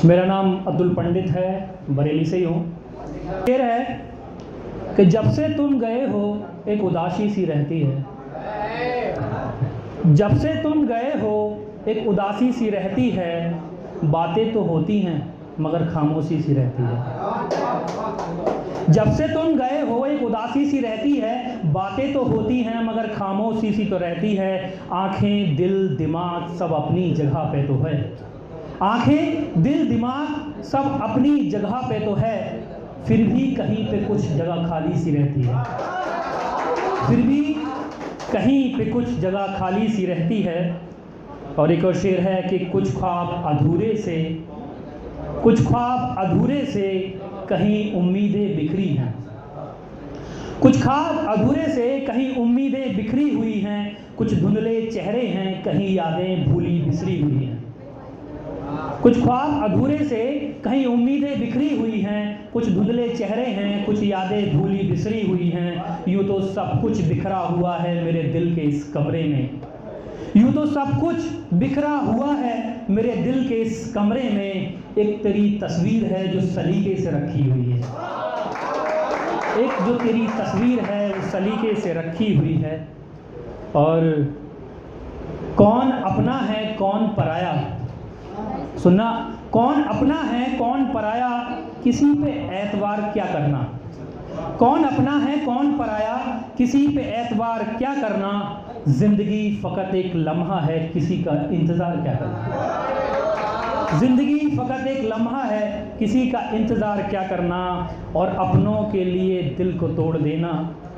मेरा नाम अब्दुल पंडित है, बरेली से ही हूँ। शेर है कि जब से तुम गए हो एक उदासी सी रहती है, जब से तुम गए हो एक उदासी सी रहती है, बातें तो होती हैं मगर खामोशी सी रहती है। जब से तुम गए हो एक उदासी सी रहती है, बातें तो होती हैं मगर खामोशी सी तो रहती है। आंखें दिल दिमाग सब अपनी जगह पे तो है, आंखें दिल दिमाग सब अपनी जगह पे तो है, फिर भी कहीं पे कुछ जगह खाली सी रहती है, फिर भी कहीं पे कुछ जगह खाली सी रहती है। और एक और शेर है कि कुछ ख्वाब अधूरे से, कुछ ख्वाब अधूरे से कहीं उम्मीदें बिखरी हैं, कुछ ख्वाब अधूरे से कहीं उम्मीदें बिखरी हुई हैं, कुछ धुंधले चेहरे हैं कहीं यादें भूली बिसरी हुई हैं। कुछ ख्वाब अधूरे से कहीं उम्मीदें बिखरी हुई हैं, कुछ धुंधले चेहरे हैं कुछ यादें भूली बिसरी हुई हैं। यूँ तो सब कुछ बिखरा हुआ है मेरे दिल के इस कमरे में, यूँ तो सब कुछ बिखरा हुआ है मेरे दिल के इस कमरे में। एक तेरी तस्वीर है जो सलीके से रखी हुई है, एक जो तेरी तस्वीर है वो सलीके से रखी हुई है। और कौन अपना है कौन पराया, सुनना, कौन अपना है कौन पराया, किसी पे एतबार क्या करना। कौन अपना है कौन पराया, किसी पे एतबार क्या करना। जिंदगी फ़कत एक लम्हा है किसी का इंतज़ार क्या करना, जिंदगी फ़कत एक लम्हा है किसी का इंतज़ार क्या करना। और अपनों के लिए दिल को तोड़ देना,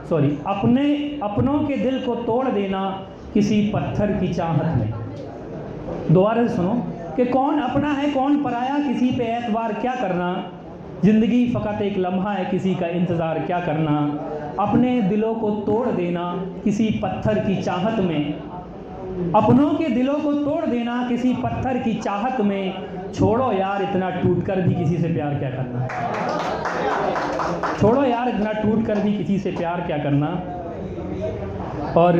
सॉरी, अपनों के दिल को तोड़ देना किसी पत्थर की चाहत में। दोबारा से सुनो कि कौन अपना है कौन पराया, किसी पे एतबार क्या करना। ज़िंदगी फ़कत एक लम्हा है किसी का इंतज़ार क्या करना। अपने दिलों को तोड़ देना किसी पत्थर की चाहत में, अपनों के दिलों को तोड़ देना किसी पत्थर की चाहत में। छोड़ो यार इतना टूट कर भी किसी से प्यार क्या करना, छोड़ो यार इतना टूट कर भी किसी से प्यार क्या करना। और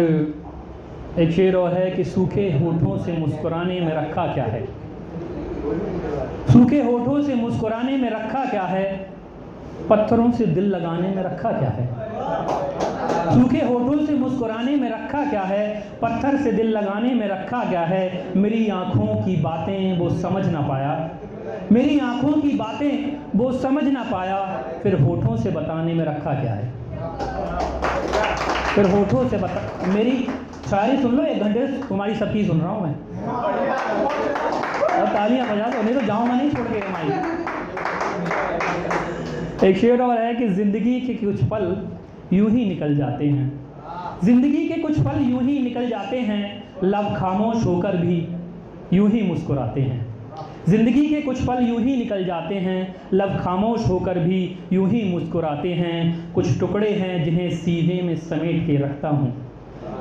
एक शेर और है कि सूखे होठों से मुस्कुराने में रखा क्या है, सूखे होठों से मुस्कुराने में रखा क्या है, पत्थरों से दिल लगाने में रखा क्या है। सूखे होठों से मुस्कुराने में रखा क्या है, पत्थर से दिल लगाने में रखा क्या है। मेरी आँखों की बातें वो समझ ना पाया, मेरी आँखों की बातें वो समझ ना पाया, फिर होठों से बताने में रखा क्या है, फिर होठों से बता। मेरी शायरी सुन लो, 1 घंटे तुम्हारी सबकी सुन रहा हूँ मैं, और तालियां बजा दो, नहीं तो जाऊँगा नहीं छोड़ के माई। एक शेर और है कि ज़िंदगी के कुछ पल यूं ही निकल जाते हैं, ज़िंदगी के कुछ पल यूं ही निकल जाते हैं, लब खामोश होकर भी यूं ही मुस्कुराते हैं। ज़िंदगी के कुछ पल यूं ही निकल जाते हैं, लब खामोश होकर भी यूं ही मुस्कुराते हैं। कुछ टुकड़े हैं जिन्हें सीने में समेट के रखता हूँ,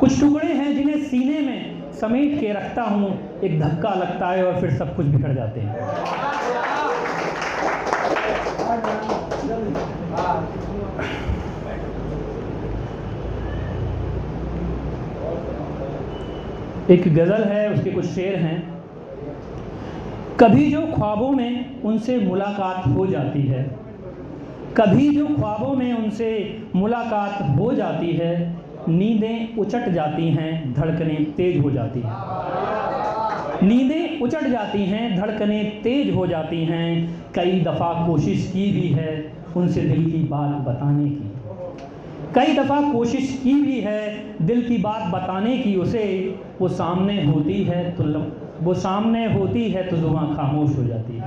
कुछ टुकड़े हैं जिन्हें सीने में समेट के रखता हूँ। एक धक्का लगता है और फिर सब कुछ बिखर जाते हैं। एक गज़ल है, उसके कुछ शेर हैं। कभी जो ख्वाबों में उनसे मुलाकात हो जाती है, कभी जो ख्वाबों में उनसे मुलाकात हो जाती है, नींदें उचट जाती हैं धड़कनें तेज हो जाती हैं, नींदें उचट जाती हैं धड़कनें तेज हो जाती हैं। कई दफ़ा कोशिश की भी है उनसे दिल की बात बताने की, कई दफ़ा कोशिश की भी है दिल की बात बताने की उसे। वो सामने होती है तो वो सामने होती है तो जुबान खामोश हो जाती है।